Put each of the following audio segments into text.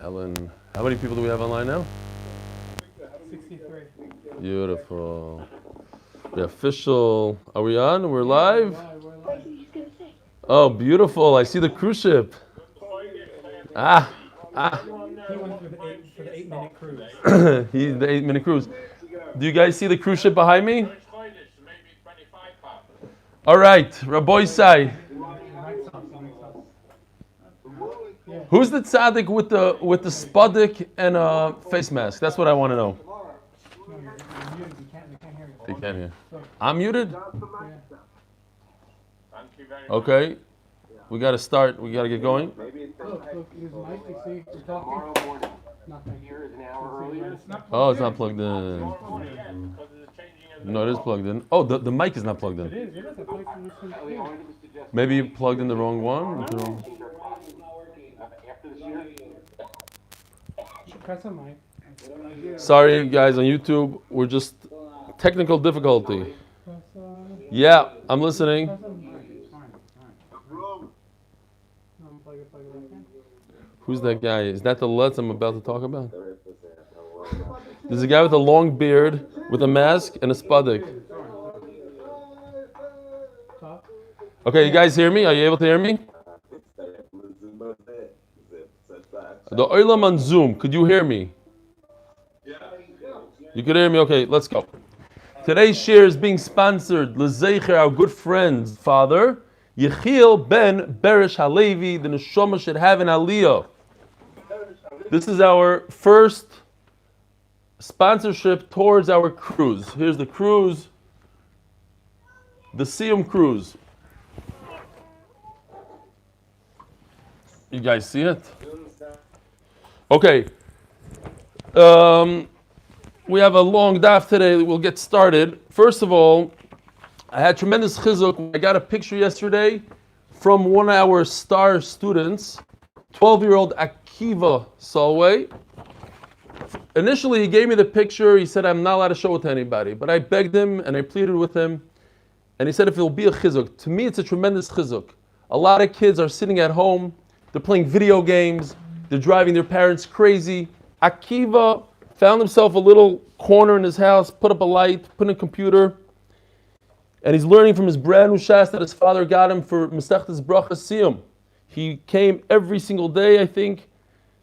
Ellen, how many people do we have online now? 63. Beautiful. The official. Are we on? We're live? We're live. Oh, beautiful. I see the cruise ship. Ah. He went for the 8-minute cruise. He's the 8-minute cruise. Do you guys see the cruise ship behind me? All right, Rabbi Sai. Who's the tzaddik with the spudik and a face mask? That's what I want to know. No, you're muted. They can't hear you. They can't hear. I'm muted? Yeah. Okay. We got to start. We got to get going. Look, his mic, you see, you're talking. Nothing. Here is an hour earlier. Oh, it's not plugged in. No, it is plugged in. Oh, the mic is not plugged It in. is. I play from this one. Maybe you plugged in the wrong one. Press a mic. Sorry, guys, on YouTube. We're just technical difficulty. Press Yeah, I'm listening. a mic. Plug it like that. Who's that guy? Is that the Let's I'm about to talk about? There's a guy with a long beard, with a mask, and a spudik. Talk. Okay, you guys hear me? Are you able to hear me? The Olam on Zoom, could you hear me? You could hear me? Okay, let's go. Today's shiur is being sponsored, L'Zeicher, our good friend's father, Yechiel ben Beresh Halevi, the neshama should have an aliyah. This is our first sponsorship towards our cruise. Here's the cruise, the Siyum cruise. You guys see it? Okay. We have a long daf today. We'll get started. First of all, I had tremendous chizuk. I got a picture yesterday from one of our star students, 12-year-old Akiva Salway. Initially, he gave me the picture. He said, I'm not allowed to show it to anybody. But I begged him and I pleaded with him. And he said, if it'll be a chizuk. To me, it's a tremendous chizuk. A lot of kids are sitting at home. They're playing video games. They're driving their parents crazy. Akiva found himself a little corner in his house, put up a light, put in a computer, and he's learning from his brand new shas that his father got him for Masechtas Brachas Siyum. He came every single day, I think,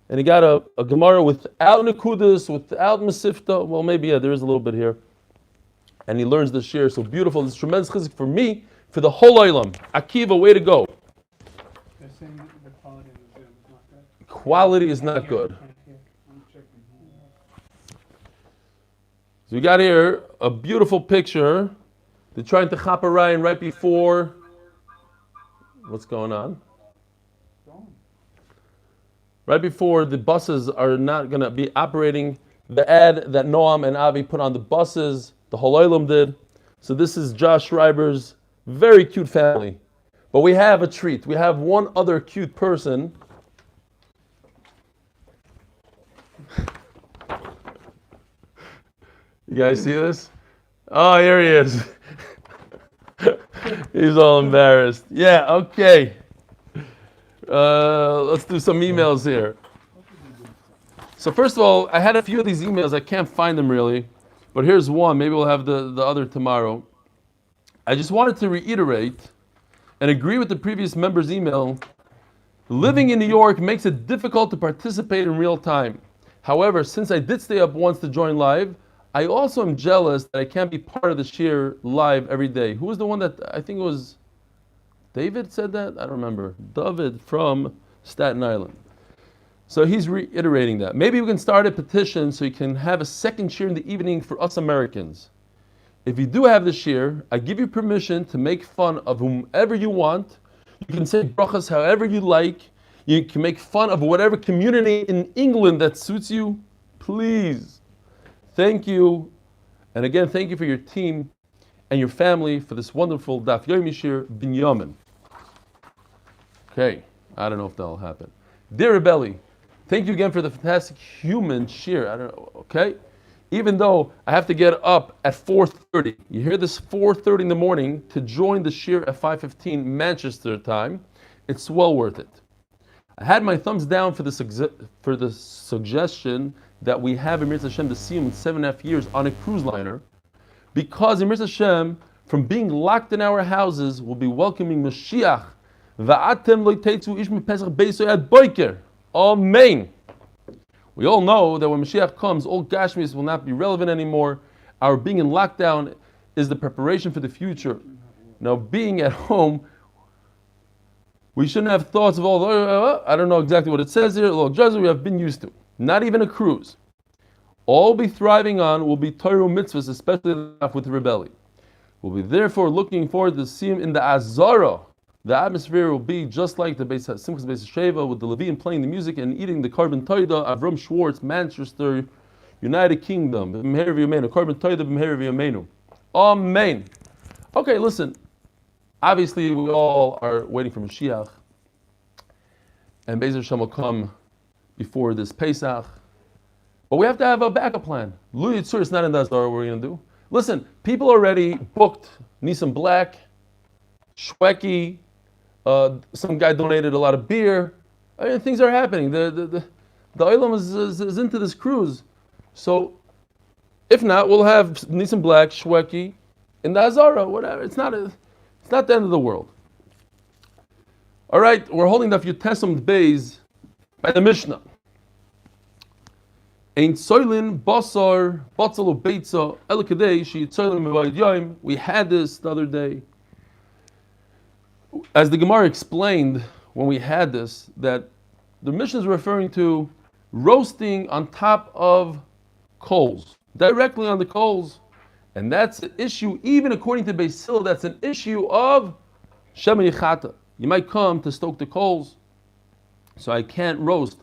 and he got a Gemara without Nekudas, without Masifta. Well, maybe, yeah, there is a little bit here. And he learns the shiur. So beautiful. This is tremendous chizuk for me, for the whole Olam. Akiva, way to go. They're saying the quality of the Zoom is not good. Quality is not good. Can't hear. I'm checking. So we got here a beautiful picture. They're trying to chop a Ryan right before. What's going on? Right before the buses are not going to be operating. The ad that Noam and Avi put on the buses, the whole Olam did. So this is Josh Schreiber's very cute family. But we have a treat. We have one other cute person. You guys see this? Oh, here he is. He's all embarrassed. Yeah, okay. Let's do some emails here. So first of all, I had a few of these emails. I can't find them really. But here's one. Maybe we'll have the other tomorrow. I just wanted to reiterate and agree with the previous member's email. Living in New York makes it difficult to participate in real time. However, since I did stay up once to join live, I also am jealous that I can't be part of the shiur live every day. Who was the one that, I think it was David said that? I don't remember. David from Staten Island. So he's reiterating that. Maybe we can start a petition so you can have a second shiur in the evening for us Americans. If you do have the shiur, I give you permission to make fun of whomever you want. You can say brachas however you like. You can make fun of whatever community in England that suits you. Please. Thank you. And again, thank you for your team and your family for this wonderful Daf Yomi shiur, Binyamin. Okay, I don't know if that'll happen. Dear Rebelli, thank you again for the fantastic human shiur. I don't know, okay? Even though I have to get up at 4:30, you hear this 4:30 in the morning to join the shiur at 5:15 Manchester time, it's well worth it. I had my thumbs down for the suggestion that we have in Mirz Hashem to see him in 7.5 years on a cruise liner, because in Mirz Hashem, from being locked in our houses, we'll be welcoming Mashiach. Va'atem lo teitzu ish mipesach beiso ad boiker. Amen. We all know that when Mashiach comes, all Gashmis will not be relevant anymore. Our being in lockdown is the preparation for the future. Now, being at home, we shouldn't have thoughts of all the, I don't know exactly what it says here, we have been used to. Not even a cruise. All we'll be thriving on will be Torah mitzvahs, especially with rebellion. We'll be therefore looking forward to see him in the Azara. The atmosphere will be just like the Simchas Beis Sheva, with the Levian playing the music and eating the carbon toida. Avram Schwartz, Manchester, United Kingdom. Amen. Okay, listen. Obviously, we all are waiting for Mashiach, and Beis Hashem will come before this Pesach. But we have to have a backup plan. Lu Yitzur is not in the Azara. What are we going to do? Listen, people already booked Nissan Black, Shweki. Some guy donated a lot of beer. I mean, things are happening. The Olam is into this cruise. So, if not, we'll have Nissan Black, Shweki, in the Azara, whatever. It's not the end of the world. All right, we're holding Daf Yomi Beis by the Mishnah. Ein soilin basar batzalo beitza el kadei she soilin mevayd yom. We had this the other day. As the Gemara explained when we had this, that the Mishnah is referring to roasting on top of coals, directly on the coals. And that's an issue, even according to Beis Hillel, that's an issue of Shemen Yichata. You might come to stoke the coals, so I can't roast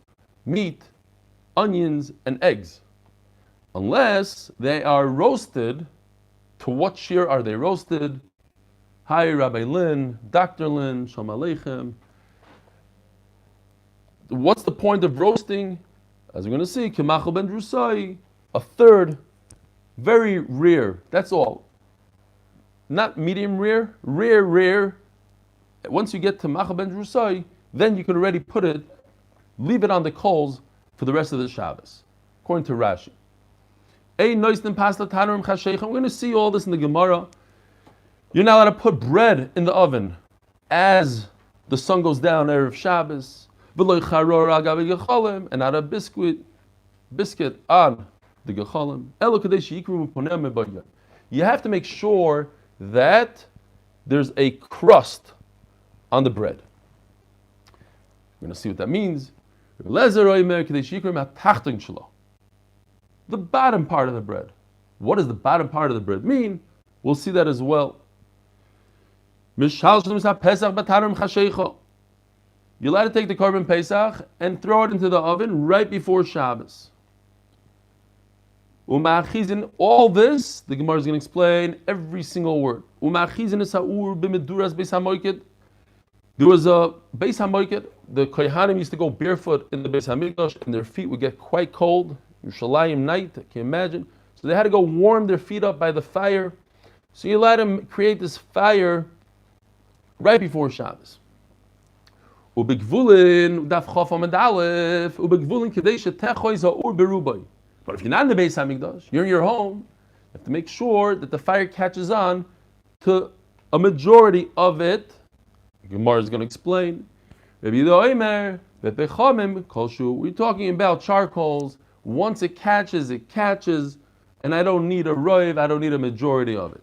meat, onions, and eggs, unless they are roasted. To what shiur are they roasted? Hi, Rabbi Lin, Dr. Lin, Shalom Aleichem. What's the point of roasting? As we're going to see, Kemachel ben Drusai, a third, very rare. That's all. Not medium rare, rare. Once you get to Machel ben Drusai, then you can already put it, leave it on the coals for the rest of the Shabbos, according to Rashi. We're going to see all this in the Gemara. You're not allowed to put bread in the oven as the sun goes down Erev Shabbos, and not a biscuit on the gecholim. You have to make sure that there's a crust on the bread. We're going to see what that means. The bottom part of the bread. What does the bottom part of the bread mean? We'll see that as well. You're allowed to take the carbon Pesach and throw it into the oven right before Shabbos. All this, the Gemara is going to explain every single word. There was a Beis HaMoiket. The Kohanim used to go barefoot in the Beis HaMikdash, and their feet would get quite cold. Yerushalayim night, can you imagine? So they had to go warm their feet up by the fire. So you let them create this fire right before Shabbos. Ubegvulin daf chof amud aleph ubegvulin kedei shetechoy za'ur berubay. But if you're not in the Beis HaMikdash, you're in your home, you have to make sure that the fire catches on to a majority of it. The Gemara is going to explain. We're talking about charcoals. Once it catches, and I don't need a roiv, I don't need a majority of it.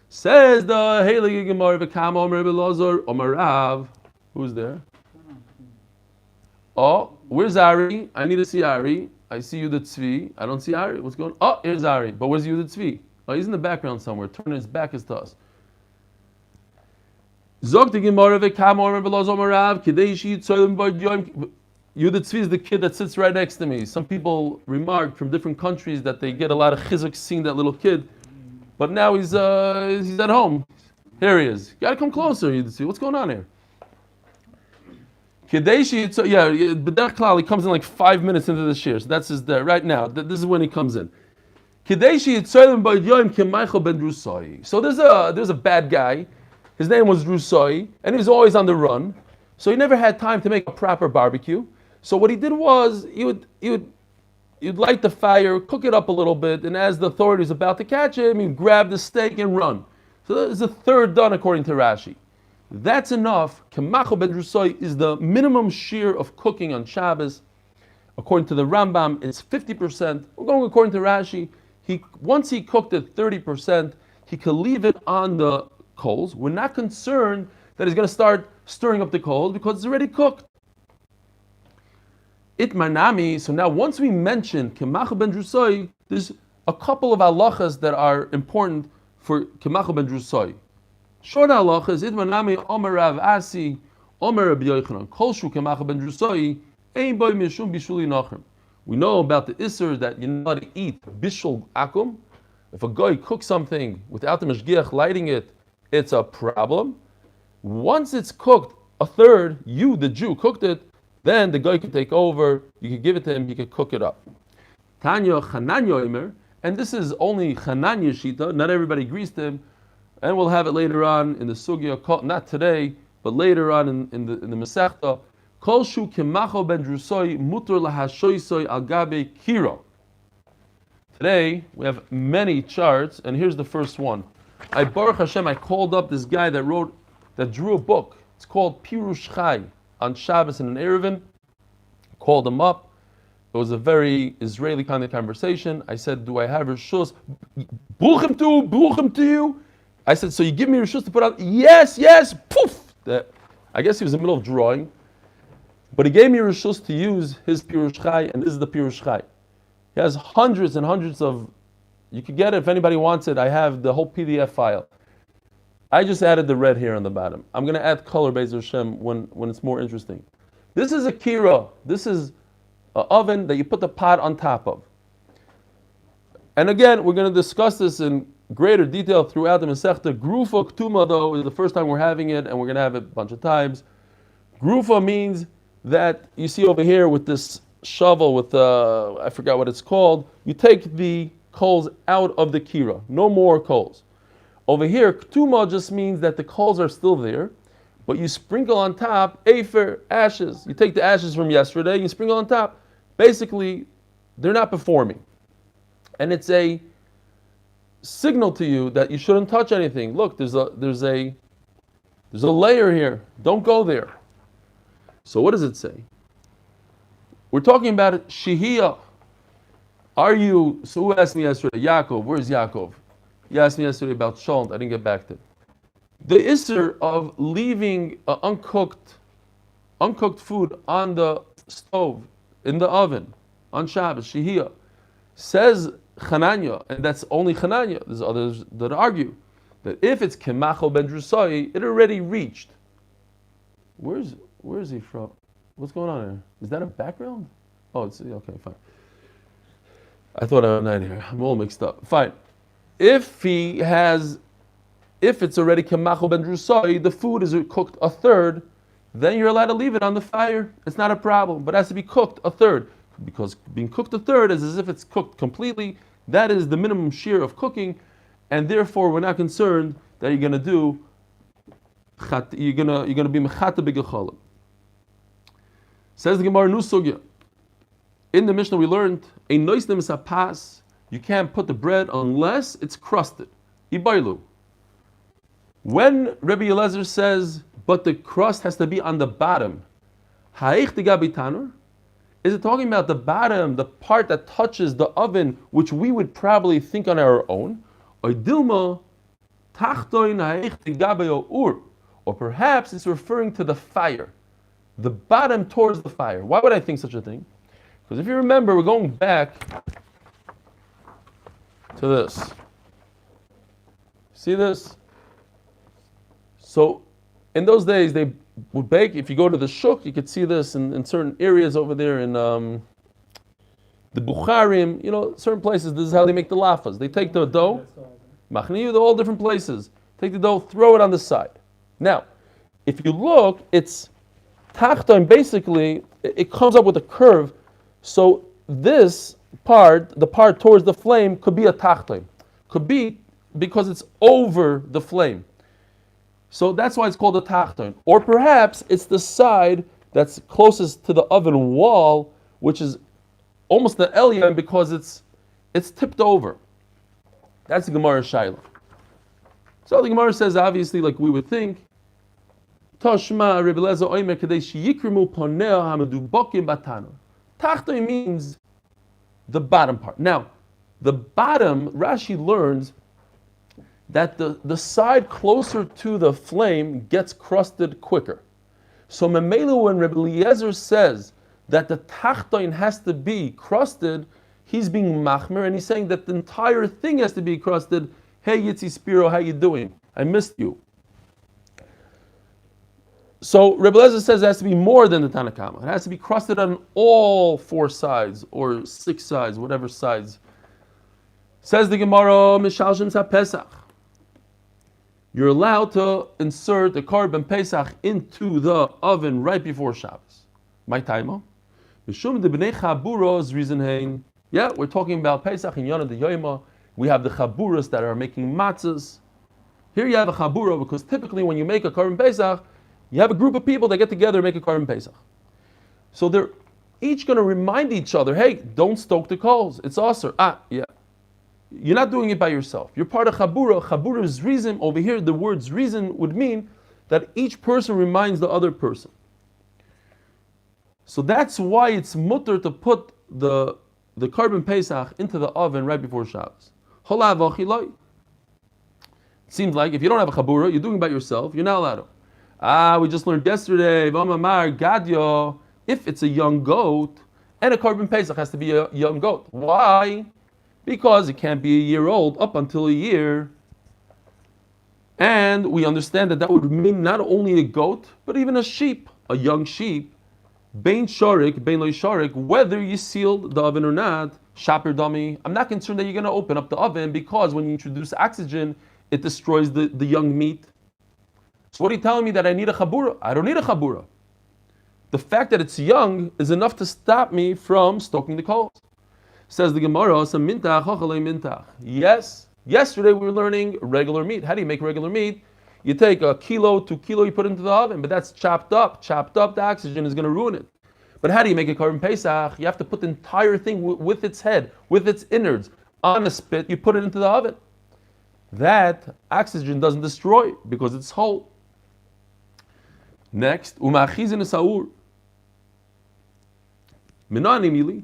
Says the Heilige Gemara, V'kama Omer Belazar Omer Rav. Who's there? Oh, where's Ari? I need to see Ari. I see you the Tzvi. I don't see Ari. What's going on? Oh, here's Ari. But where's you the Tzvi? Oh, he's in the background somewhere. Turning his back is to us. Zog the Gemara, V'kama Omer Belazar Omer Rav. Kidei shi tzolim b'od yom. Yudah Tzvi is the kid that sits right next to me. Some people remark from different countries that they get a lot of chizuk seeing that little kid. But now he's at home. Here he is. You got to come closer, Yudah Tzvi. What's going on here? B'derech klal, he comes in like 5 minutes into the shiur. So that's his there right now. This is when he comes in. So there's a bad guy. His name was Drusai, and he was always on the run. So he never had time to make a proper barbecue. So what he did was you'd light the fire, cook it up a little bit, and as the authorities was about to catch him, he'd grab the steak and run. So there's a third done according to Rashi. That's enough. Kemachol ben drusoi is the minimum shiur of cooking on Shabbos. According to the Rambam, it's 50%. We're going according to Rashi. Once he cooked it 30%, he could leave it on the coals. We're not concerned that he's going to start stirring up the coals because it's already cooked. Itmanami, so now once we mention Kemachol ben drusoi, there's a couple of halachas that are important for Kemachol ben drusoi. Short halachas, Itmanami, Omer Rav Asi, Omer Rabbi Yochanan, Kol shu Kemachol ben drusoi, Ein boy mishum bishuli nachem. We know about the Isser that you're not to eat bishul akum. If a guy cooks something without the mashgiach lighting it, it's a problem. Once it's cooked, a third, you, the Jew, cooked it, then the guy can take over, you can give it to him, he can cook it up. Tanya Chananya Imer, and this is only Chananya Shita, not everybody agrees to him, and we'll have it later on in the Sugya, not today, but later on in the Masechta. Kol shu kemachol ben drusoi mutur lahashoisoi al gabe kiro. Today we have many charts, and here's the first one. Baruch Hashem, I called up this guy that drew a book. It's called Pirush Chai on Shabbos and an Erevin. Called him up. It was a very Israeli kind of conversation. I said, "Do I have rishus? Buchim to you." I said, "So you give me rishus to put out?" Yes. Poof. I guess he was in the middle of drawing. But he gave me rishus to use his Pirush Chai, and this is the Pirush Chai. He has hundreds and hundreds of, you could get it if anybody wants it. I have the whole PDF file. I just added the red here on the bottom. I'm going to add color, Be'ez Hashem, when it's more interesting. This is a kira. This is an oven that you put the pot on top of. And again, we're going to discuss this in greater detail throughout the Masechta. Grufa Ktuma, though, is the first time we're having it, and we're going to have it a bunch of times. Grufa means that you see over here with this shovel with I forgot what it's called. You take the coals out of the kira. No more coals. Over here, ktuma just means that the coals are still there, but you sprinkle on top afer, ashes. You take the ashes from yesterday, you sprinkle on top. Basically, they're not performing. And it's a signal to you that you shouldn't touch anything. Look, there's a layer here. Don't go there. So what does it say? We're talking about shihiyah. So who asked me yesterday? Yaakov. Where's Yaakov? He asked me yesterday about shalom. I didn't get back to him. The isser of leaving uncooked food on the stove, in the oven, on Shabbos, shihiyah, says Chananya, and that's only Chananya. There's others that argue that if it's Kemachol ben drusoi, it already reached. Where is he from? What's going on here? Is that a background? Oh, it's okay, fine. I thought I was not here. I'm all mixed up. Fine. If it's already Kemachol ben drusoi, the food is cooked a third, then you're allowed to leave it on the fire. It's not a problem, but it has to be cooked a third. Because being cooked a third is as if it's cooked completely. That is the minimum shiur of cooking, and therefore we're not concerned that you're going to do. You're going to be mechata b'gecholim. Says the Gemara Nusugya. In the Mishnah we learned a noisnem is a pas. You can't put the bread unless it's crusted. Ibailu. When Rabbi Eliezer says, but the crust has to be on the bottom, ha'ich degabi tanur. Is it talking about the bottom, the part that touches the oven, which we would probably think on our own? Or perhaps it's referring to the fire, the bottom towards the fire. Why would I think such a thing? Because if you remember, we're going back to this. See this? So in those days, they would bake. If you go to the shuk, you could see this in certain areas over there in the Bukharim, certain places. This is how they make the lafas. They take the dough, Machniyu, they're all different places. Take the dough, throw it on the side. Now, if you look, it's tachta, and basically it comes up with a curve. So this part, the part towards the flame, could be a tachta. Could be because it's over the flame. So that's why it's called a tachton. Or perhaps it's the side that's closest to the oven wall, which is almost the elyon because it's tipped over. That's the Gemara Shaila. So the Gemara says, obviously, like we would think, Toshma Rebbe Lezer Oimer Kadesh Yikrimu Poneo Hamadubokim Batano. Tachton means the bottom part. Now, the bottom, Rashi learns that the side closer to the flame gets crusted quicker. So Memelu, when Rebbe Eliezer says that the tachton has to be crusted, he's being machmer, and he's saying that the entire thing has to be crusted. Hey Yitzi Spiro, how you doing? I missed you. So Rebbe Eliezer says it has to be more than the Tanakama. It has to be crusted on all 4 sides, or 6 sides, whatever sides. Says the Gemara, Mishalshem Sa Pesach. You're allowed to insert the korban Pesach into the oven right before Shabbos. My time. Mishum de bnei chaburos reason hein. Yeah, we're talking about Pesach in Yonah de Yoima. We have the chaburos that are making matzahs. Here you have a chabura because typically when you make a korban Pesach, you have a group of people that get together and make a korban Pesach. So they're each going to remind each other, hey, don't stoke the coals. It's aser. Yeah. You're not doing it by yourself. You're part of Chabura. Chabura's reason, over here the words reason would mean that each person reminds the other person. So that's why it's mutter to put the korban Pesach into the oven right before Shabbos. It seems like if you don't have a Chabura, you're doing it by yourself, you're not allowed to. We just learned yesterday, if it's a young goat, and a korban Pesach has to be a young goat. Why? Because it can't be a year old up until a year. And we understand that would mean not only a goat, but even a sheep, a young sheep. Bein sharik, bein loy sharik, whether you sealed the oven or not, shaper dummy. I'm not concerned that you're going to open up the oven because when you introduce oxygen, it destroys the young meat. So what are you telling me that I need a chabura? I don't need a chabura. The fact that it's young is enough to stop me from stoking the coals. Says the Gemara, mintach. Yes, yesterday we were learning regular meat. How do you make regular meat? You take 1 kilo, 2 kilo, you put it into the oven, but that's chopped up. Chopped up, the oxygen is going to ruin it. But how do you make a korban Pesach? You have to put the entire thing with its head, with its innards, on a spit, you put it into the oven. That oxygen doesn't destroy it because it's whole. Next, umachizin saur. Minani mili.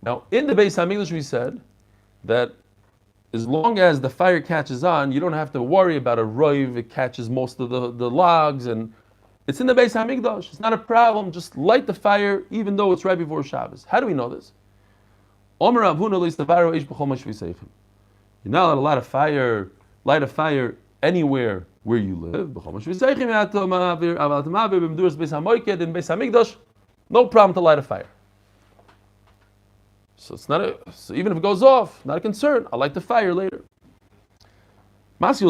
Now, in the Beis HaMikdash we said that as long as the fire catches on, you don't have to worry about a roiv, it catches most of the logs, and it's in the Beis HaMikdash. It's not a problem, just light the fire even though it's right before Shabbos. How do we know this? You're not allowed to light a fire anywhere where you live. No problem to light a fire. So it's not so even if it goes off, not a concern. I'll light the fire later. So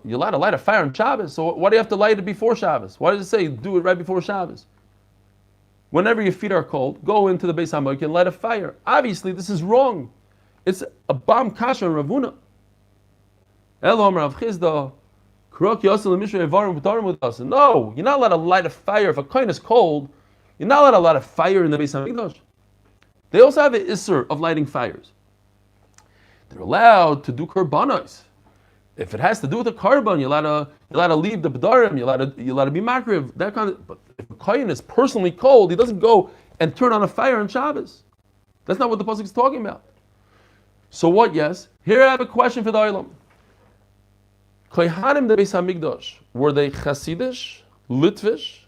you're allowed to light a fire on Shabbos. So why do you have to light it before Shabbos? Why does it say do it right before Shabbos? Whenever your feet are cold, go into the Beis HaMikdash and light a fire. Obviously, this is wrong. It's a bam kasha and Ravuna. No, you're not allowed to light a fire if a kohen is cold. You're not allowed to light a fire in the Beis HaMikdash. They also have an isser of lighting fires. They're allowed to do korbanos. If it has to do with a korban, you're allowed to leave the b'darim. You're allowed to be makriv. That kind of. But if a kohen is personally cold, he doesn't go and turn on a fire on Shabbos. That's not what the pasuk is talking about. So what? Yes. Here I have a question for the Olam. Kohanim the Beis HaMikdash, were they Hasidish, Litvish?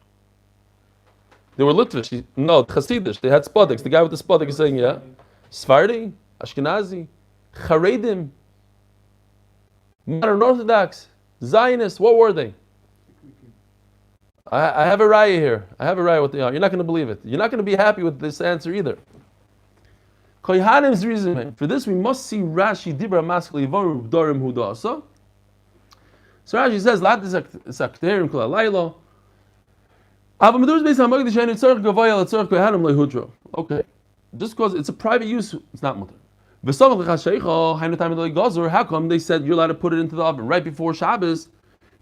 They were Litvish. No, Hasidish. They had spodiks. The guy with the spodik is saying, yeah. Sephardi, Ashkenazi, Charedim, Modern Orthodox, Zionists. What were they? I have a raya here. I have a raya what they are. You're not going to believe it. You're not going to be happy with this answer either. Kohanim's reason for this, we must see Rashi Dibra Maskli Varu Dorim Hudasa. So Rashi says, "Lat sakterim kol alaylo." Okay, just because it's a private use, it's not mutter. How come they said you're allowed to put it into the oven right before Shabbos?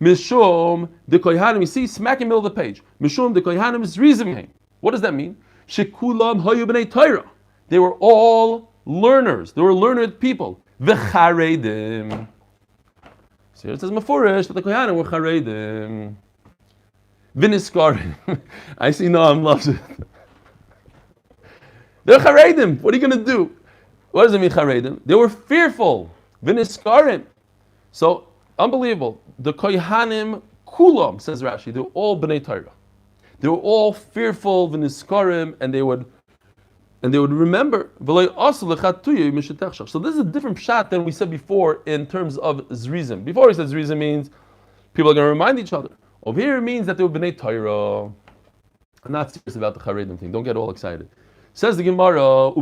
Mishum the kohanim. You see, smack in the middle of the page. Mishum the kohanim is reasoning. What does that mean? Shekulam hayu b'nei Torah. They were all learners. They were learned people. V'charedim. So here it says mafurish that the kohanim were charedim. V'niskarim. I see Noam loves it. They're charedim. What are you going to do? What does it mean charedim? They were fearful. V'niskarim. So unbelievable. The kohanim kulam, says Rashi, they were all b'nei Torah. They were all fearful, v'niskarim, and they would remember. So this is a different pshat than we said before in terms of zrizim. Before we said zrizim means people are going to remind each other. Over here it means that they were b'nei Torah. I'm not serious about the charedim thing. Don't get all excited. Says the Gemara,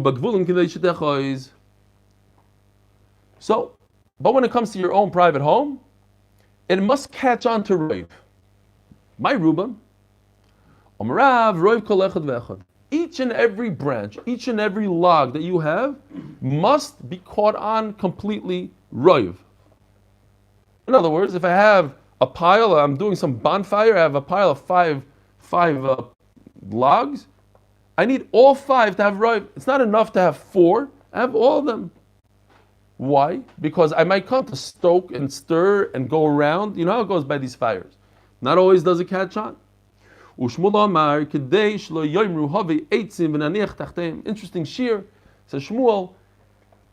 so, but when it comes to your own private home, it must catch on to Roiv. My Ruba, Omrav, Roiv kol echad ve'echad. Each and every branch, each and every log that you have must be caught on completely Roiv. In other words, if I have a pile, I'm doing some bonfire, I have a pile of five logs, I need all 5 to have Roiv. It's not enough to have 4, I have all of them. Why? Because I might come to stoke and stir and go around. You know how it goes by these fires. Not always does it catch on. Interesting shiur. Says Shmuel,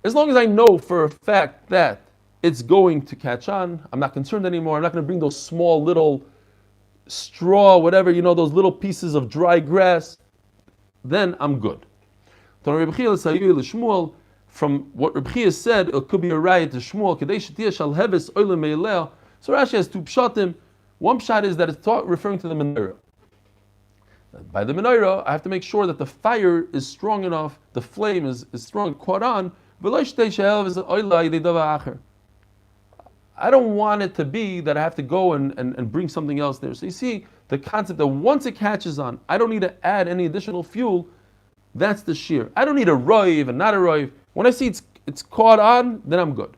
as long as I know for a fact that it's going to catch on, I'm not concerned anymore. I'm not going to bring those small little straw, whatever, those little pieces of dry grass. Then I'm good. From what Reb Chia said, it could be a riot to Shmuel. So Rashi has 2 pshatim. One pshat is that it's referring to the menorah. By the menorah, I have to make sure that the fire is strong enough, the flame is strong, caught on. I don't want it to be that I have to go and bring something else there. So you see the concept that once it catches on, I don't need to add any additional fuel. That's the shiur. I don't need a roiv and not a roiv. When I see it's caught on, then I'm good.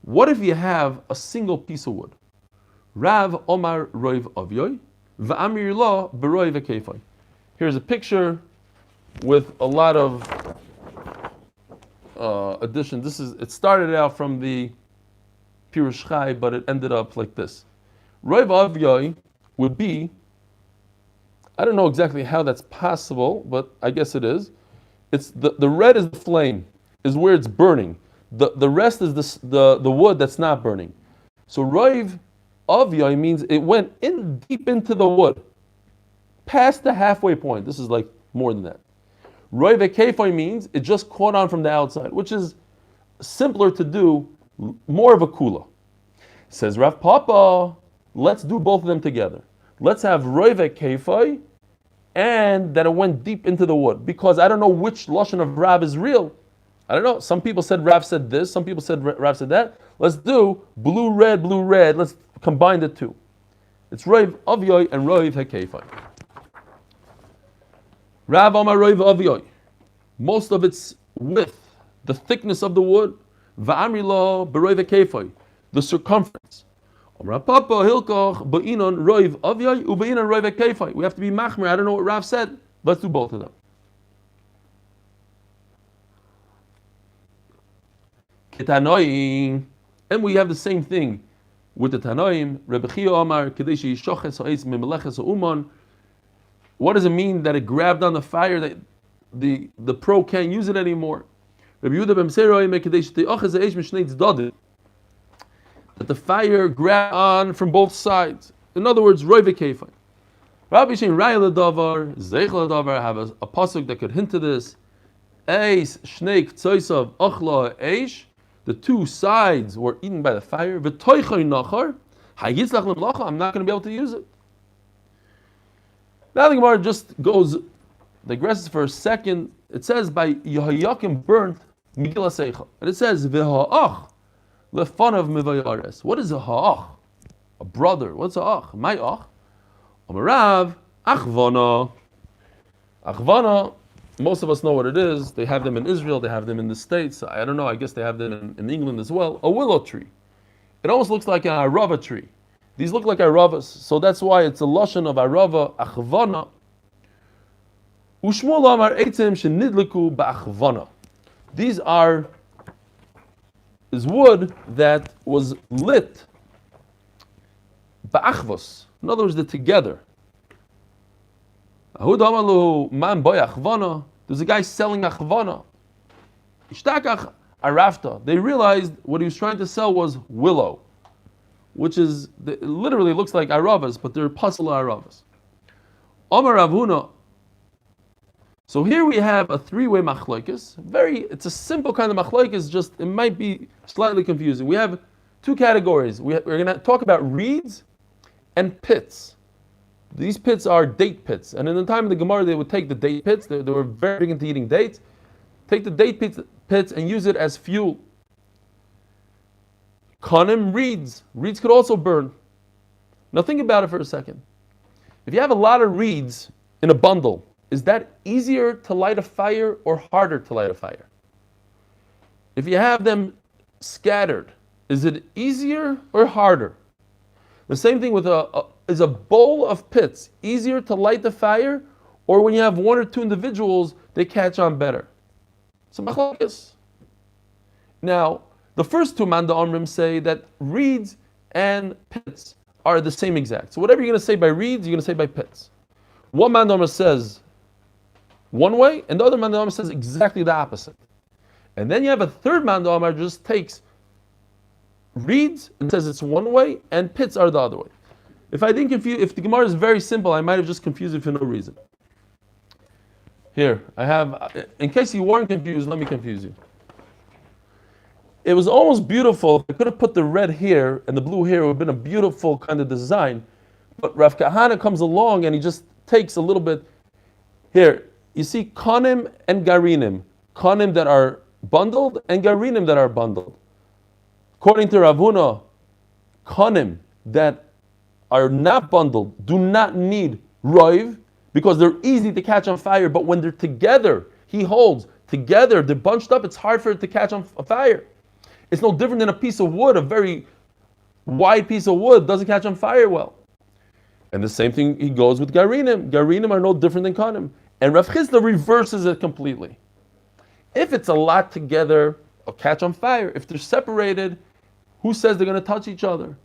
What if you have a single piece of wood? Rav Omar roiv avyoy, va'amir lo beroiv ekefoi. Here's a picture with a lot of additions. It started out from the Pirush Chai, but it ended up like this. Roiv avyoy would be, I don't know exactly how that's possible, but I guess it is. It's the red is the flame, is where it's burning. The rest is the wood that's not burning. So roiv avyoy means it went in deep into the wood, past the halfway point. This is like more than that. Roiv ekefoi means it just caught on from the outside, which is simpler to do, more of a kula. Says Rav Papa, let's do both of them together. Let's have roiv ekefoi and that it went deep into the wood, because I don't know which lashon of Rav is real. I don't know. Some people said Rav said this, some people said Rav said that. Let's do blue, red. Let's combine the 2. It's roiv avyoy and roiv ekefoi. Rav Amar roiv avyoy. Most of its width, the thickness of the wood, va'amri lo beroiv ekefoi, the circumference. We have to be machmer. I don't know what Rav said. Let's do both of them. And we have the same thing with the Tanoim. What does it mean that it grabbed on the fire, that the pro can't use it anymore? That the fire grabbed on from both sides. In other words, roiv ekefoi. Rabbi Shein Raya Ladavar, Zeichel Ladavar, have a pasuk that could hint to this. Eis shnei ktsoisav achla eish. The 2 sides were eaten by the fire. V'toichoi nachar, hayitzlach lemlacha. I'm not going to be able to use it. Now the Gemara just digresses for a second. It says by Yehoyakim burnt Megillah Seichel, and it says v'ha'ach. Lefanav mivayares. What is a ha'ach? A brother. What's a ach? My ach. Amarav achvana. Achvana most of us know what it is. They have them in Israel, they have them in the States. I don't know, I guess they have them in England as well. A willow tree. It almost looks like an arava tree. These look like aravas, so that's why it's a lashon of arava, achvana. Ushmuel amar eitzim shenidliku ba'achvana. These is wood that was lit ba'achvos. In other words, they're together. There's a guy selling achvana. Ishtakach arafta. They realized what he was trying to sell was willow, which is, it literally looks like aravas, but they're pasala aravas. Omar Ravuna. So here we have a three-way machlokes. It's a simple kind of machlokes, just it might be slightly confusing. We have two categories. We're going to talk about reeds and pits. These pits are date pits. And in the time of the Gemara, they would take the date pits. They were very big into eating dates. Take the date pits and use it as fuel. Konim, reeds. Reeds could also burn. Now think about it for a second. If you have a lot of reeds in a bundle, is that easier to light a fire or harder to light a fire? If you have them scattered, is it easier or harder? The same thing with is a bowl of pits easier to light the fire, or when you have one or two individuals, they catch on better? So machlokes. Now, the first two Manda Omrim say that reeds and pits are the same exact. So whatever you're going to say by reeds, you're going to say by pits. One Manda Omrim says one way, and the other Manda Omrim says exactly the opposite. And then you have a third Manda Omrim just takes reeds and says it's one way, and pits are the other way. If I didn't confuse, if the Gemara is very simple, I might have just confused it for no reason. Here, I have, in case you weren't confused, let me confuse you. It was almost beautiful. I could have put the red here and the blue here. It would have been a beautiful kind of design. But Rav Kahana comes along and he just takes a little bit. Here, you see konim and garinim. Konim that are bundled and garinim that are bundled. According to Rav Huna, konim that are not bundled do not need roiv because they're easy to catch on fire. But when they're together, he holds together, they're bunched up, it's hard for it to catch on fire. It's no different than a piece of wood, a very wide piece of wood doesn't catch on fire well. And the same thing he goes with garinim. Garinim are no different than konim. And Rav Chisda reverses it completely. If it's a lot together, they'll catch on fire. If they're separated, who says they're going to touch each other?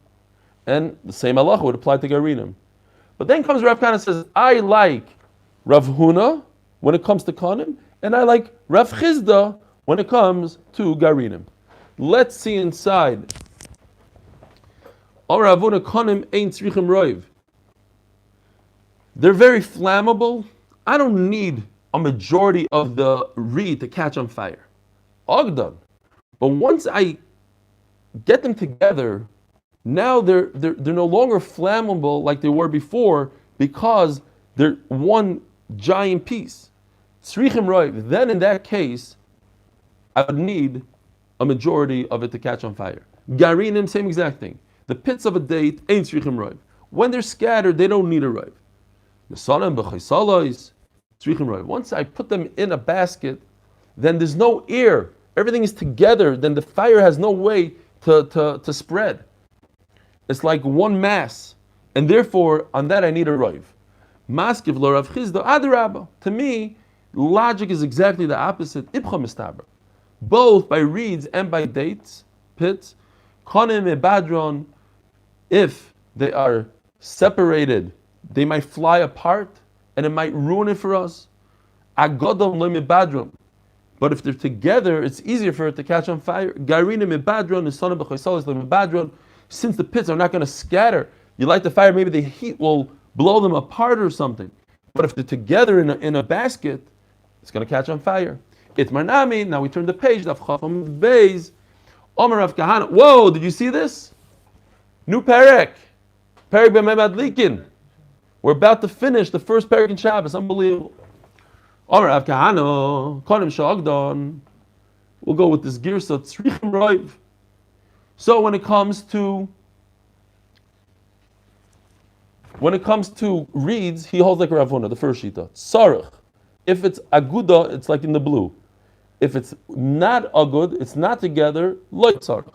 And the same halacha would apply to garinim. But then comes Rav Kahana and says, I like Rav Huna when it comes to konim, and I like Rav Chisda when it comes to garinim. Let's see inside. They're very flammable. I don't need a majority of the reed to catch on fire. Ogdon. But once I get them together, now they're no longer flammable like they were before because they're one giant piece. Tzrichim roiv. Then in that case, I would need a majority of it to catch on fire. Garinim, same exact thing. The pits of a date ain't tzrichim roiv. When they're scattered, they don't need a roiv. Once I put them in a basket, then there's no air. Everything is together. Then the fire has no way to spread. It's like one mass, and therefore on that I need a roiv. Maskiv lo Rav Chisda adarabba. To me, logic is exactly the opposite. Ibcha mistaber. Both by reeds and by dates, pits, konim ebadron. If they are separated, they might fly apart, and it might ruin it for us. Agodom lo mebadron. But if they're together, it's easier for it to catch on fire. Garinim mebadron, nisana b'choisalis lo mebadron. Since the pits are not going to scatter, you light the fire, maybe the heat will blow them apart or something. But if they're together in a basket, it's going to catch on fire. It's Marnami. Now we turn the page. Daf Chafam Beis. Omer Rav Kahana. Whoa! Did you see this? New perek. Perek b'memad likin. We're about to finish the first perek in Shabbos. Unbelievable. Omer Rav Kahana. Konim shogdon. We'll go with this girsa tzrichim roiv. So when it comes to reeds, he holds like Rav Huna, the first shita. Sarach. If it's aguda, it's like in the blue. If it's not agud, it's not together, lo tzarich.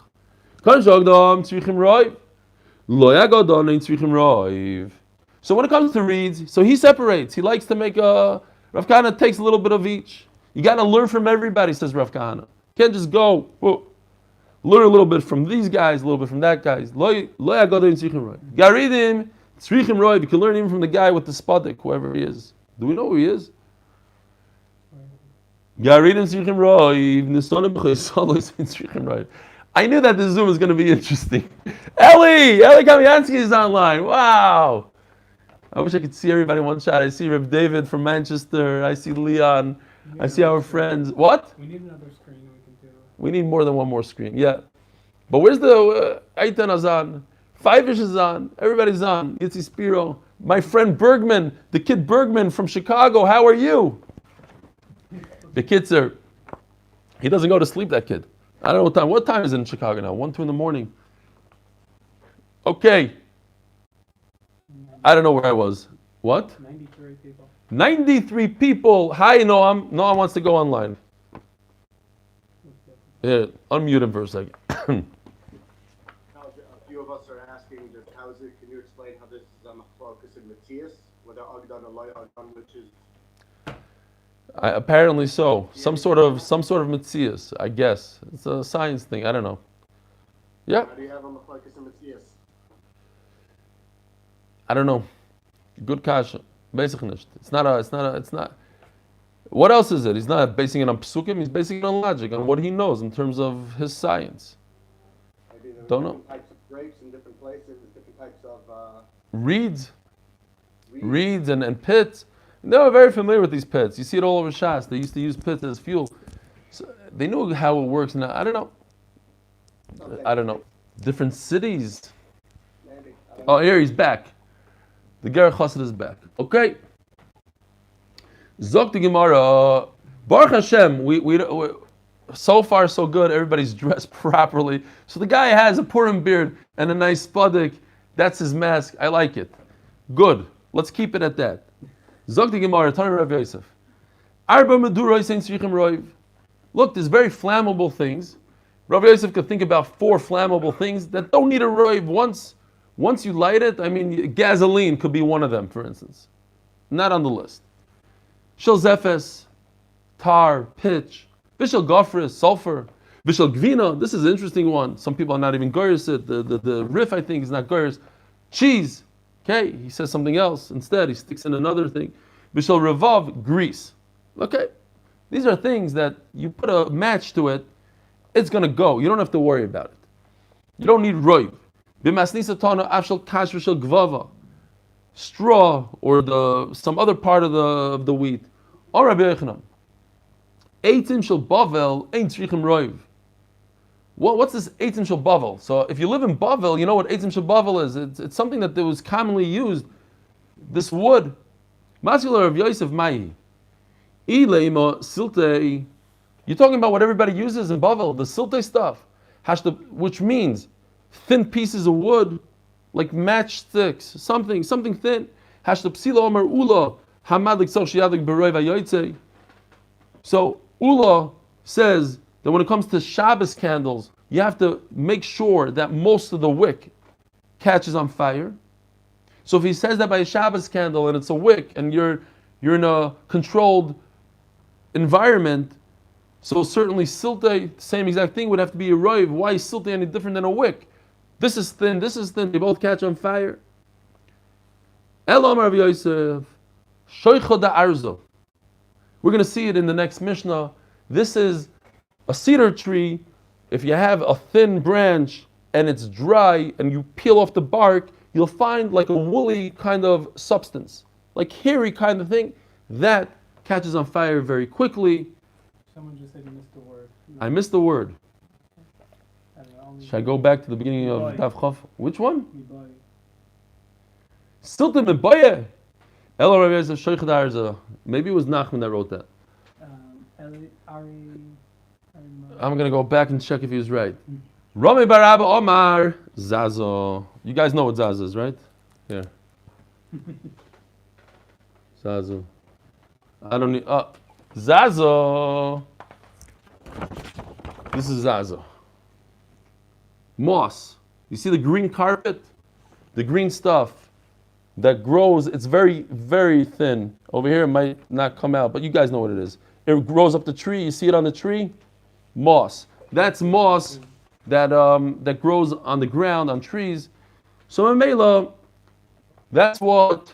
Kan shogdam tzrichim roiv. Lo yagodon ein tzrichim roiv. So when it comes to reeds, so he separates. He likes to make a... Rav Kahana takes a little bit of each. You got to learn from everybody, says Rav Kahana. You can't just go, whoa, learn a little bit from these guys, a little bit from that guys. Lo yagodon ein tzrichim roiv. Garidim tzrichim roiv. You can learn even from the guy with the spadik, whoever he is. Do we know who he is? I knew that this Zoom is going to be interesting. Eli Kamiansky is online. Wow. I wish I could see everybody in one shot. I see Reb David from Manchester. I see Leon. I see our friends. What? We need another screen we can do. We need more than one more screen. Yeah. But where's the Aitan Azan? Five-ish is on. Everybody's on. Yitzi Spiro. My friend Bergman, the kid Bergman from Chicago. How are you? The kids are, he doesn't go to sleep, that kid. I don't know what time. What time is it in Chicago now? 1, 2 in the morning. Okay. I don't know where I was. What? 93 people. 93 people. Hi, Noam. Noam wants to go online. Yeah, unmute him for a second. A few of us are asking, just how is it? Can you explain how this is on the focus in Matthias, whether Agdan or Loy Agdan, which is apparently so. Some sort of Metzias, I guess. It's a science thing. I don't know. Yeah. How do you have on the focus in Matthias? I don't know. Good kasha. Basically, it's not. What else is it? He's not basing it on psukim. He's basing it on logic, on what he knows in terms of his science. Maybe there are Don't know. different types of grapes in different places, different types of Reeds and pits. They were very familiar with these pits. You see it all over Shas. They used to use pits as fuel. So they knew how it works. Now I don't know. Okay. I don't know. Different cities. Maybe. Oh, here he's back. The Ger Chassid is back. Okay. Zok the Gemara. Baruch Hashem. We so far so good. Everybody's dressed properly. So the guy has a Purim beard and a nice spadik. That's his mask. I like it. Good. Let's keep it at that. Zok the Gemara, Tana Rav Yosef. Arba meduros ein tzrichim roiv. Look, there's very flammable things. Rav Yosef could think about 4 flammable things that don't need a roiv. Once you light it, I mean, gasoline could be one of them, for instance. Not on the list. Shel zefes, tar, pitch, vishel gofris, sulfur, vishel gvina. This is an interesting one. Some people are not even goyers it. The riff, I think, is not goyers. Cheese. Okay, he says something else instead. He sticks in another thing. Vishal revav, grease. Okay, these are things that you put a match to it, it's going to go. You don't have to worry about it. You don't need roiv. B'masnisa tana afshal kash v'shal gvava. Straw or some other part of the wheat. Or Rabbi Yochanan. Eitim shel bavel ein tzrichim roiv. What's this Eitim Shel Bavel? So if you live in Bavel, you know what Eitim Shel Bavel is. It's something that was commonly used. This wood. Mascular of Yosef Mayi. Ileima Silte. You're talking about what everybody uses in Bavel, the Silte stuff. Which means thin pieces of wood, like matchsticks, something thin. Hashta Psila Omer Ula. Hamadik Sel Shiadik Beroi Vayoytze. So Ula says that when it comes to Shabbos candles, you have to make sure that most of the wick catches on fire. So if he says that by a Shabbos candle and it's a wick and you're in a controlled environment, so certainly silte, same exact thing, would have to be a roiv. Why is silte any different than a wick? This is thin, they both catch on fire. Elam Rav Yosef, shoicha da arzo. We're going to see it in the next Mishnah. This is a cedar tree. If you have a thin branch and it's dry and you peel off the bark, you'll find like a woolly kind of substance, like hairy kind of thing, that catches on fire very quickly. Someone just said you missed the word. I missed the word. Should I go back to the beginning of Daf Chof? Which one? Siltim Miboye. Elo Rav Yosef Shoichad Arza. Maybe it was Nachman that wrote that. I'm going to go back and check if he was right. Rami Barabba Omar Zazo. You guys know what Zazo is, right? Here. Zazo. I don't need. Zaza. This is Zaza. Moss. You see the green carpet? The green stuff that grows, it's very, very thin. Over here it might not come out, but you guys know what it is. It grows up the tree. You see it on the tree? Moss. That's moss that grows on the ground, on trees. So in Mela, that's what,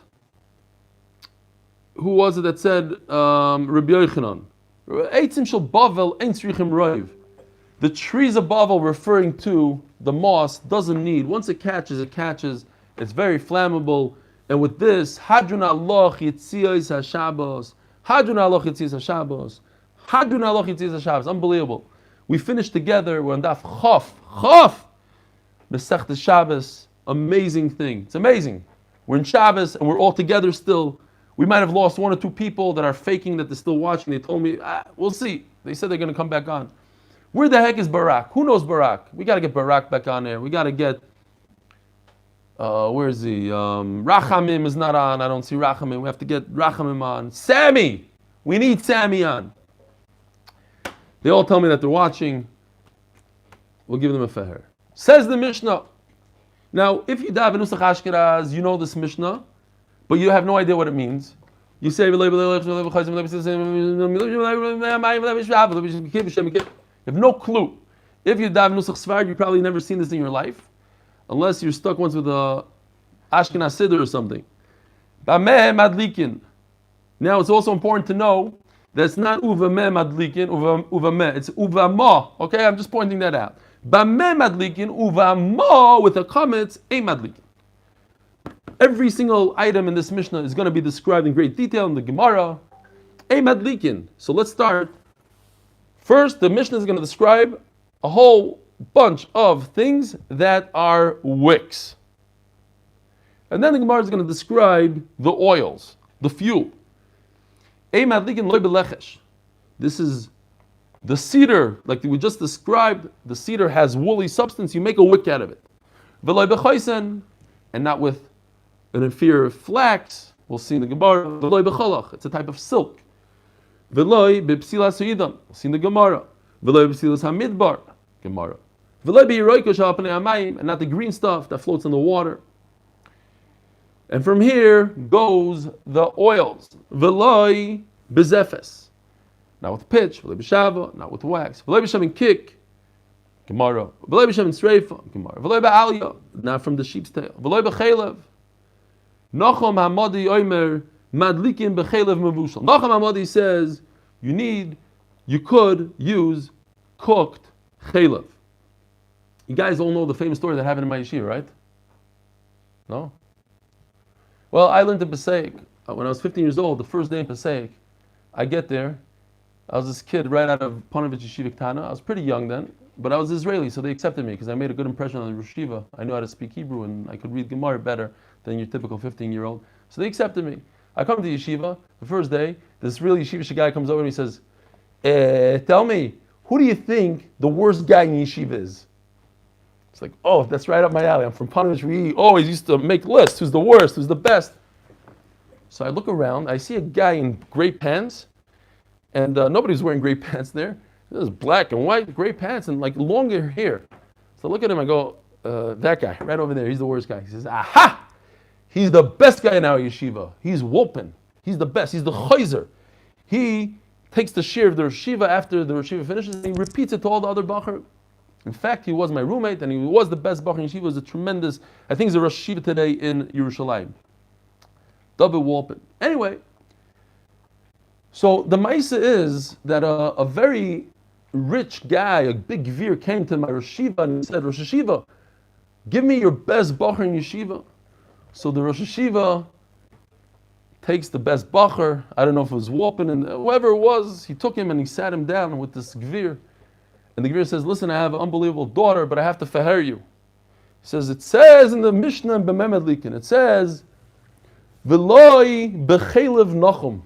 who was it that said, Rabbi Yochanan? Eitzim shel Bavel ein tzrichim roiv. The trees of Bavel referring to the moss doesn't need, once it catches, it's very flammable. And with this, Hadrun Allah Yitziyos HaShabbos, Hadrun Allah Yitziyos HaShabbos, Hadrun Allah Yitziyos HaShabbos, unbelievable. We finished together, we're on Daf Chof, Mesech Shabbos, amazing thing, it's amazing. We're in Shabbos and we're all together still. We might have lost one or two people that are faking that they're still watching. They told me, we'll see. They said they're going to come back on. Where the heck is Barak? Who knows Barak? We got to get Barak back on there. We got to get, where is he? Rachamim is not on. I don't see Rachamim. We have to get Rachamim on. Sammy! We need Sammy on. They all tell me that they're watching. We'll give them a feher. Says the Mishnah. Now, if you daven Nusach Ashkenaz, you know this Mishnah, but you have no idea what it means. You say, you have no clue. If you daven Nusach Sfard, you've probably never seen this in your life, unless you're stuck once with a Ashkenaz Siddur or something. Now, it's also important to know that it's not uvameh madlikin, uvameh, it's uvama. Okay, I'm just pointing that out. Bameh madlikin, uvama with a comment, a madlikin. Every single item in this Mishnah is going to be described in great detail in the Gemara. A madlikin. So let's start. First, the Mishnah is going to describe a whole bunch of things that are wicks. And then the Gemara is going to describe the oils, the fuel. This is the cedar, like we just described. The cedar has woolly substance. You make a wick out of it. And not with an inferior flax. We'll see in the Gemara. It's a type of silk. We'll see in the Gemara. And not the green stuff that floats in the water. And from here goes the oils. V'loi bezefes. Not with pitch, v'loi b'shava, not with wax. V'loi b'shem kick, Gemara. V'loi b'shem streifa, Gemara. V'loi b'aliyah, not from the sheep's tail. V'loi b'chelev. Nachum Hamadi oimer madlikin b'chelev mevushal. Nachum Hamadi says you could use cooked chelev. You guys all know the famous story that happened in my yeshiva, right? No? Well, I learned in Passaic when I was 15 years old. The first day in Passaic, I get there. I was this kid right out of Panovich Yeshiva Tana. I was pretty young then, but I was Israeli, so they accepted me because I made a good impression on the Rosh Yeshiva. I knew how to speak Hebrew and I could read Gemara better than your typical 15-year-old. So they accepted me. I come to Yeshiva the first day. This really yeshivish guy comes over and he says, "Tell me, who do you think the worst guy in Yeshiva is?" It's like, oh, that's right up my alley. I'm from Panovich. We always used to make lists. Who's the worst? Who's the best? So I look around. I see a guy in gray pants, and nobody's wearing gray pants there. There's black and white gray pants and like longer hair. So I look at him. I go, that guy right over there. He's the worst guy. He says, aha! He's the best guy in our yeshiva. He's whooping. He's the best. He's the chayzer. He takes the shiur of the yeshiva after the yeshiva finishes, and he repeats it to all the other bacher. In fact, he was my roommate, and he was the best bacher in yeshiva. He was a tremendous, I think he's a Rosh Yeshiva today in Yerushalayim. David Walpin. Anyway, so the Maisa is that a very rich guy, a big gvir, came to my Rosh Yeshiva and he said, Rosh Yeshiva, give me your best bacher in yeshiva. So the Rosh Yeshiva takes the best bacher. I don't know if it was Walpin, and whoever it was, he took him and he sat him down with this gvir. And the Gvir says, listen, I have an unbelievable daughter, but I have to feher you. He says, it says in the Mishnah in B'Memad Likin, it says, V'loi b'chelev nachum.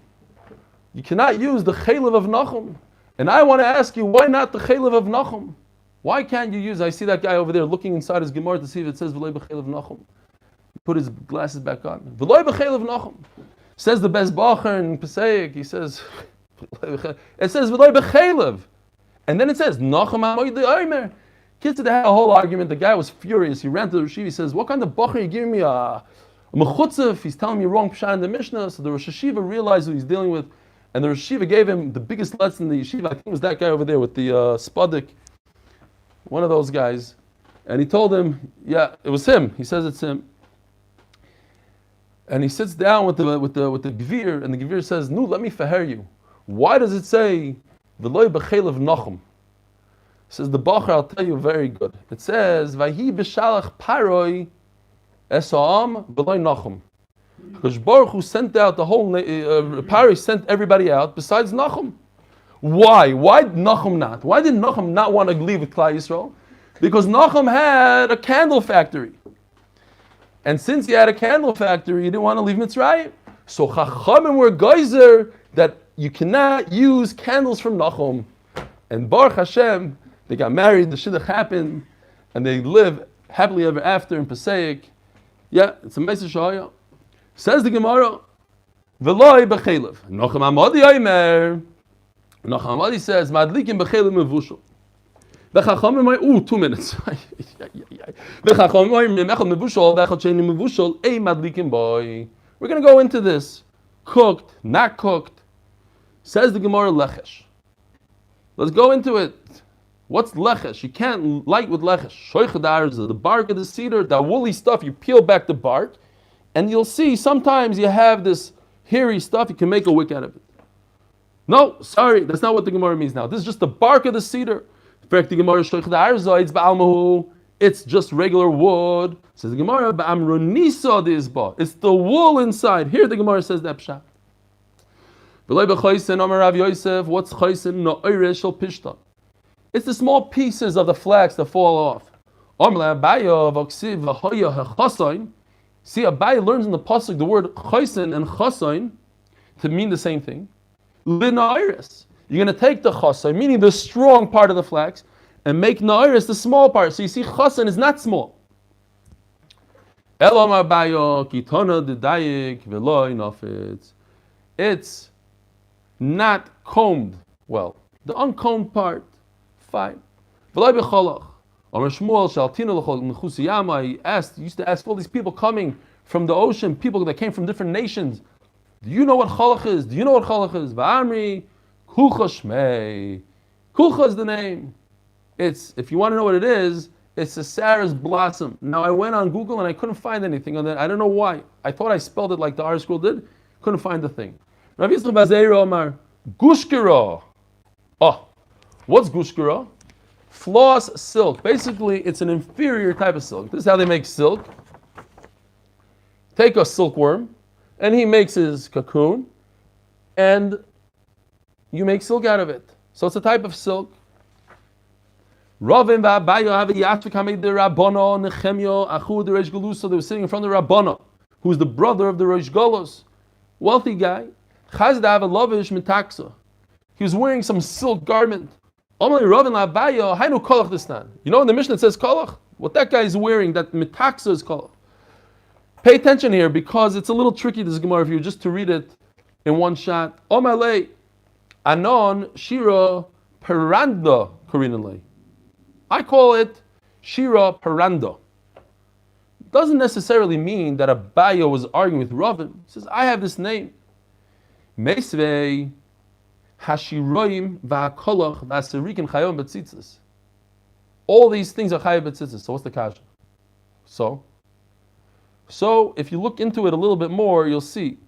You cannot use the chelev of nachum. And I want to ask you, why not the chelev of nachum? Why can't you use, I see that guy over there looking inside his Gemara to see if it says V'loi b'chelev nachum. He put his glasses back on. V'loi b'chelev nachum. Says the best bacher in Pesach, he says, it says v'loy b'chelev, and then it says Nachum Amoyde Omer. Kids had a whole argument. The guy was furious. He ran to the Rosh Yeshiva. He says, "What kind of bacher you giving me a mechutzef? He's telling me wrong pshat in the Mishnah." So the Rosh Yeshiva realized who he's dealing with, and the Rosh Yeshiva gave him the biggest lesson in the yeshiva. I think it was that guy over there with the spadik, one of those guys, and he told him, "Yeah, it was him." He says it's him. And he sits down with the gvir, and the gvir says, "No, let me faher you. Why does it say v'loy b'chelev Nachum?" Says the bacher, I'll tell you very good. It says Vahi b'shalach paroi esam v'loy Nachum. Because Baruch Hu sent out the whole Paroi sent everybody out besides Nachum. Why? Why Nachum not? Why did Nachum not want to leave with Klal Yisrael? Because Nachum had a candle factory. And since he had a candle factory, he didn't want to leave Mitzrayim. So Chachamim were geyser that you cannot use candles from Nachum. And Baruch Hashem, they got married, the shidduch happened, and they live happily ever after in Pesach. Yeah, it's a message shaya. Says the Gemara, V'loi b'chelev. Nachum Amadi Omer. Nachum Amadi says, Madlikim b'chelev mevushel. V'chachamim, 2 minutes. V'chachamim mechel mevushel, v'echad sheini mevushel, ei madlikim boy. We're going to go into this. Cooked, not cooked. Says the Gemara lechesh. Let's go into it. What's lechesh? You can't light with lechesh. Shoichadar is the bark of the cedar, that woolly stuff. You peel back the bark, and you'll see sometimes you have this hairy stuff. You can make a wick out of it. No, sorry, that's not what the Gemara means now. This is just the bark of the cedar. It's just regular wood. Says the Gemara, it's the wool inside. Here the Gemara says that pshat. What's chaysin? It's the small pieces of the flax that fall off. See, Abai learns in the pasuk the word chaysin and chasain to mean the same thing. Linairis. You're going to take the chasain, meaning the strong part of the flax, and make nairis the small part. So you see, chasain is not small. It's not combed well. The uncombed part, fine. He used to ask all these people coming from the ocean, people that came from different nations, do you know what chalach is? Do you know what chalach is? Va'amri, kucha shmei. Kucha is the name. It's, if you want to know what it is, it's a Sarah's blossom. Now I went on Google and I couldn't find anything on that. I don't know why. I thought I spelled it like the R school did. Couldn't find the thing. Rav Yisrael Bazeiro Omar, gushkira. Oh, what's gushkira? Floss silk. Basically, it's an inferior type of silk. This is how they make silk. Take a silkworm, and he makes his cocoon, and you make silk out of it. So it's a type of silk. Ravim v'Abayo have a yashvik hamed the Rabbono Nechemyo achu the Reish Galusa. They were sitting in front of the Rabbono, who's the brother of the Reish Galus, wealthy guy. Chazda have a lavish mitaksa. He was wearing some silk garment. Omali Ravim v'Abayo hainu kolach destan. You know in the Mishnah it says kolach. What that guy is wearing, that mitaksa is kolach. Pay attention here because it's a little tricky. This Gemara if you just to read it in one shot. Omalei anon shira peranda korinalei. I call it Shira Parando. Doesn't necessarily mean that Abayo was arguing with Ravin. He says, I have this name. Meisvei Hashiroim Va'akolach Va'aserikin Chayom Betzitzis. All these things are Chayom Betzitzis. So what's the kasha? So if you look into it a little bit more, you'll see.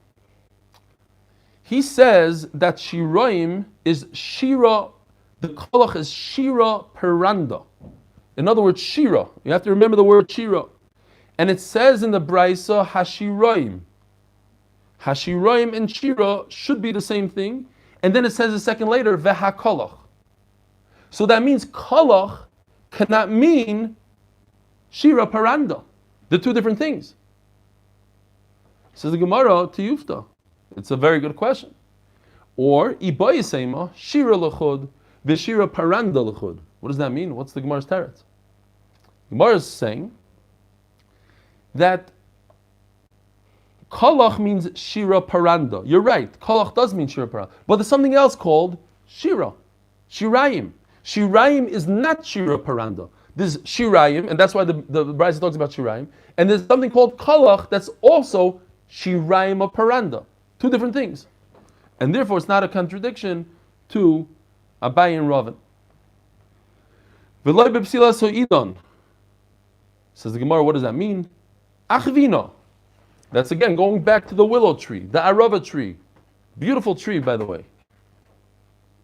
He says that Shiroim is Shira. The kolach is Shira Peranda. In other words, Shira. You have to remember the word Shira. And it says in the Braisa, Hashiroim. Hashiroim and Shira should be the same thing. And then it says a second later, Veha kolach. So that means kolach cannot mean Shira Peranda. They're two different things. Says the Gemara to Yufta. It's a very good question. Or, Ibayisema, Shira Lechud. V'shira paranda l'chud. What does that mean? What's the Gemara's teretz? Gemara is saying that Kolach means shira paranda. You're right. Kolach does mean shira paranda. But there's something else called shira. Shirayim. Shirayim is not shira paranda. This is shirayim, and that's why the Brisa talks about shirayim. And there's something called kolach that's also shirayim of paranda. Two different things. And therefore it's not a contradiction to Abaye and Ravan. V'loi b'psila so'idon. Says the Gemara, what does that mean? Achvino. That's again going back to the willow tree, the arava tree. Beautiful tree, by the way.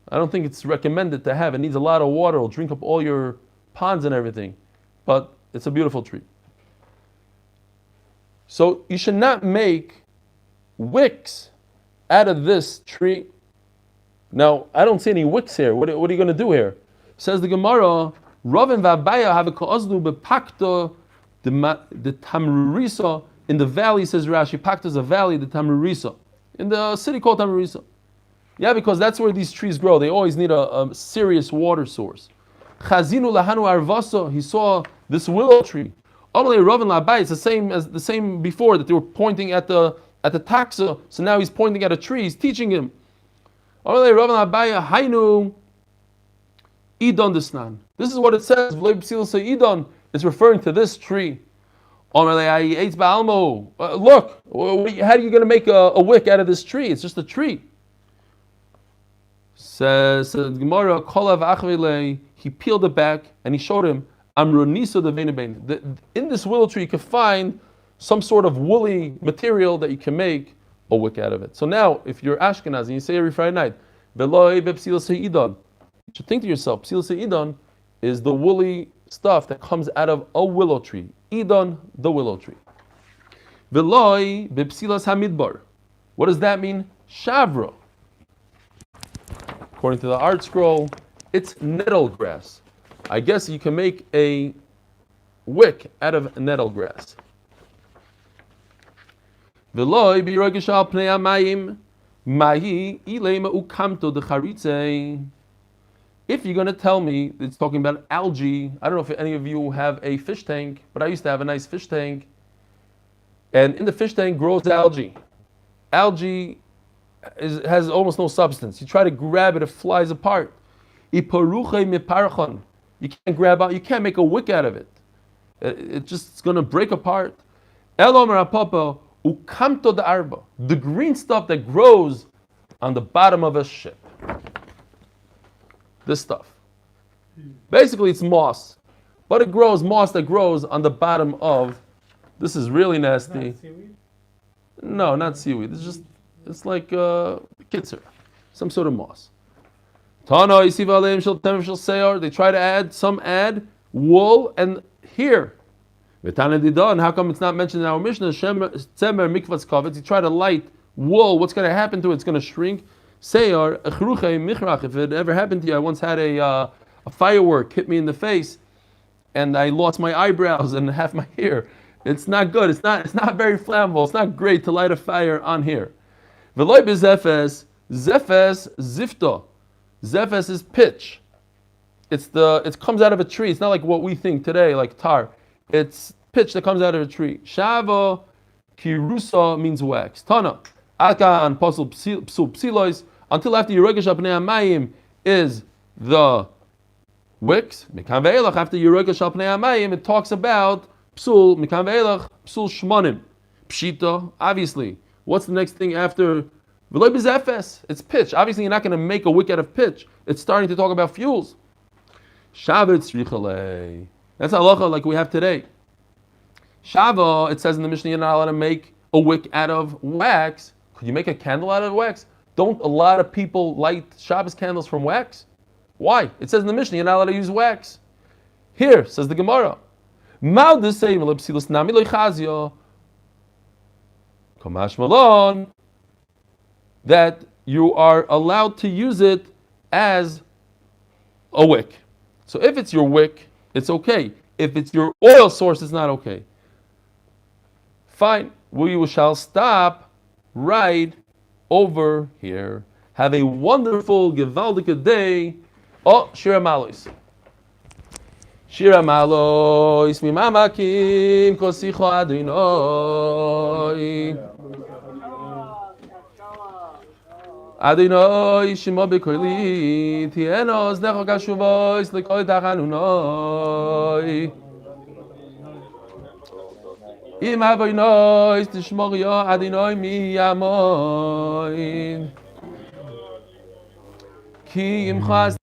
I don't think it's recommended to have. It needs a lot of water. It'll drink up all your ponds and everything. But it's a beautiful tree. So you should not make wicks out of this tree. Now, I don't see any wicks here. What are you going to do here? Says the Gemara, Ravin v'Abaya have a ka'ozdu bepakto the Tamrurisa. In the valley, says Rashi, Pakta is a valley, the Tamrurisa. In the city called Tamrurisa. Yeah, because that's where these trees grow. They always need a serious water source. Chazinu lahanu arvaso. He saw this willow tree. Amalei Ravin labai. It's the same before that they were pointing at the taxa. So now he's pointing at a tree. He's teaching him. Amalei Ravin labai hainu idon desnan. This is what it says. V'loi b'sil idon. It's referring to this tree. Look, how are you going to make a wick out of this tree? It's just a tree. Says Gemara, he peeled it back and he showed him, in this willow tree you can find some sort of woolly material that you can make a wick out of it. So now, if you're Ashkenaz and you say every Friday night, you should think to yourself, psil se'idon is the woolly stuff that comes out of a willow tree. Idon, the willow tree. Veloi bepsilas hamidbar. What does that mean? Shavra. According to the art scroll, it's nettle grass. I guess you can make a wick out of nettle grass. Veloi birogishal pnei amayim mahi ilema ukamto de charitze. If you're going to tell me it's talking about algae, I don't know if any of you have a fish tank, but I used to have a nice fish tank. And in the fish tank grows algae. Algae has almost no substance. You try to grab it, it flies apart. You can't grab out, you can't make a wick out of it. It's going to break apart. The green stuff that grows on the bottom of a ship. This stuff. Basically, it's moss. But it grows, moss that grows on the bottom of, this is really nasty. Not seaweed? No, not seaweed. It's like kitzer, some sort of moss. They try to add wool and hair. How come it's not mentioned in our Mishnah? You try to light wool, what's going to happen to it? It's going to shrink. Seyar, if it ever happened to you, I once had a firework hit me in the face, and I lost my eyebrows and half my hair. It's not good. It's not very flammable. It's not great to light a fire on here. V'loi b'zefes, zefes zifto. Zefes is pitch. It comes out of a tree. It's not like what we think today, like tar. It's pitch that comes out of a tree. Shava kirusa means wax. Tana. Akan posel psul psilois. Until after Yerogesh Apnei Amayim is the wicks. Mikan ve'elach, after Yerogesh Apnei Amayim, it talks about psul, mikan ve'elach, psul shmonim. Pshita, obviously. What's the next thing after? V'loi b'zefes, it's pitch. Obviously, you're not going to make a wick out of pitch. It's starting to talk about fuels. Shavet tzrichalei. That's halacha like we have today. Shava, it says in the Mishnah, you're not allowed to make a wick out of wax. Could you make a candle out of wax? Don't a lot of people light Shabbos candles from wax? Why? It says in the Mishnah, you're not allowed to use wax. Here, says the Gemara. That you are allowed to use it as a wick. So if it's your wick, it's okay. If it's your oil source, it's not okay. Fine. We shall stop right over here. Have a wonderful, gewaldige day. Oh, Shira Malos. Shira malo ismi mamakim kosicho Adonai. Adonai shema b'koili tieno oznecho kashuvois l'kol tachanunoi. Im avoinoi tishmor yo Adonai mi yamoin. Ki imcha